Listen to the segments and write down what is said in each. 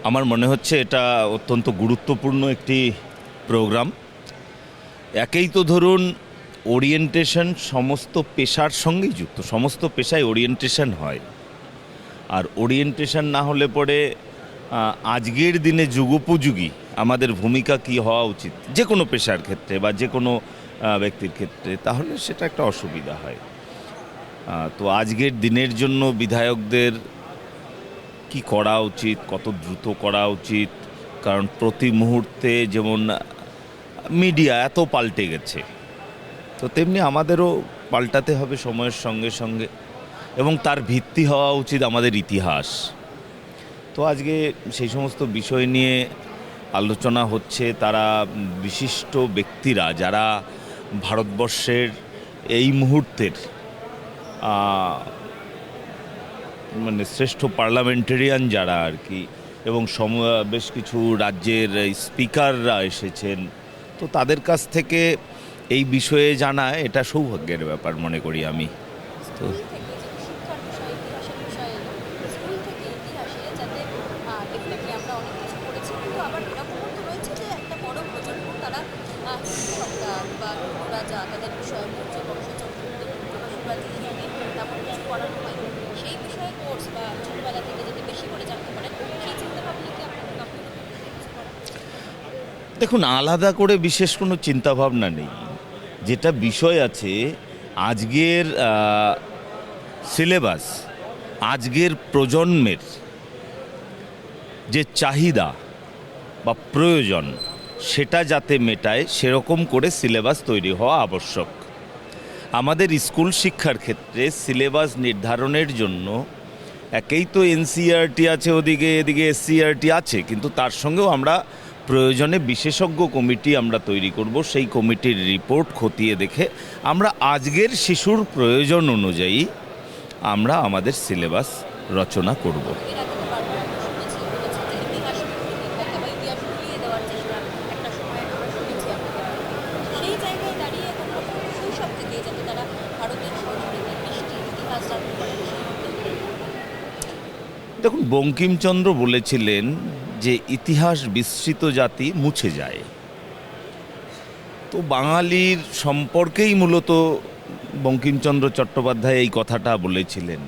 আমার মনে হচ্ছে এটা অত্যন্ত গুরুত্বপূর্ণ একটি প্রোগ্রাম। একেই তো ধরুন ওরিয়েন্টেশন সমস্ত পেশার সঙ্গেই যুক্ত, সমস্ত পেশায় ওরিয়েন্টেশন হয়। আর ওরিয়েন্টেশন না হলে পরে আজকের দিনে যুগোপযোগী আমাদের ভূমিকা কি হওয়া উচিত যে কোনো পেশার ক্ষেত্রে বা যে কোনো ব্যক্তির ক্ষেত্রে, তাহলে সেটা একটা অসুবিধা হয়। তো আজকের দিনের জন্য বিধায়কদের কি করা উচিত, কত দ্রুত করা উচিত, কারণ প্রতি মুহূর্তে যেমন মিডিয়া এত পাল্টে গেছে, তো তেমনি আমাদেরও পাল্টাতে হবে সময়ের সঙ্গে সঙ্গে, এবং তার ভিত্তি হওয়া উচিত আমাদের ইতিহাস। তো আজকে সেই সমস্ত বিষয় নিয়ে আলোচনা হচ্ছে। তারা বিশিষ্ট ব্যক্তিরা যারা ভারতবর্ষের এই মুহূর্তের মানে শ্রেষ্ঠ পার্লামেন্টেরিয়ান যারা আর কি, এবং বেশ কিছু রাজ্যের স্পিকাররা এসেছেন, তো তাদের কাছ থেকে এই বিষয়ে জানা এটা সৌভাগ্যের ব্যাপার মনে করি আমি। তো দেখুন, আলাদা করে বিশেষ কোনো চিন্তাভাবনা নেই। যেটা বিষয় আছে, আজকের সিলেবাস, আজকের প্রজন্মের যে চাহিদা বা প্রয়োজন, সেটা যাতে মেটায় সেরকম করে সিলেবাস তৈরি হওয়া আবশ্যক। আমাদের স্কুল শিক্ষার ক্ষেত্রে সিলেবাস নির্ধারণের জন্য একেই তো এনসিইআরটি আছে, ওদিকে এদিকে এসসিইআরটি আছে, কিন্তু তার সঙ্গেও আমরা প্রয়োজনে বিশেষজ্ঞ কমিটি আমরা তৈরি করব। সেই কমিটির রিপোর্ট খতিয়ে দেখে আমরা আজকের শিশুর প্রয়োজন অনুযায়ী আমরা আমাদের সিলেবাস রচনা করব। দেখুন, বঙ্কিমচন্দ্র বলেছিলেন যে ইতিহাস বিস্মৃত জাতি মুছে যায়। তো বাঙালির সম্পর্কেই মূলত বঙ্কিমচন্দ্র চট্টোপাধ্যায় এই কথাটা বলেছিলেন,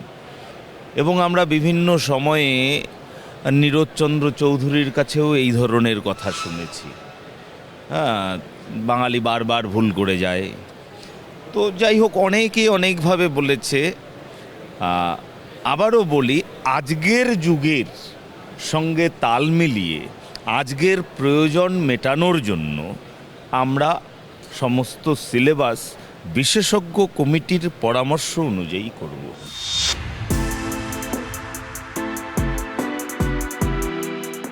এবং আমরা বিভিন্ন সময়ে নীরজচন্দ্র চৌধুরীর কাছেও এই ধরনের কথা শুনেছি। বাঙালি বারবার ভুল করে যায়। তো যাই হোক, অনেকে অনেকভাবে বলেছে। আবারও বলি, আজকের যুগের সঙ্গে তাল মিলিয়ে আজকের প্রয়োজন মেটানোর জন্য আমরা সমস্ত সিলেবাস বিশেষজ্ঞ কমিটির পরামর্শ অনুযায়ী করব।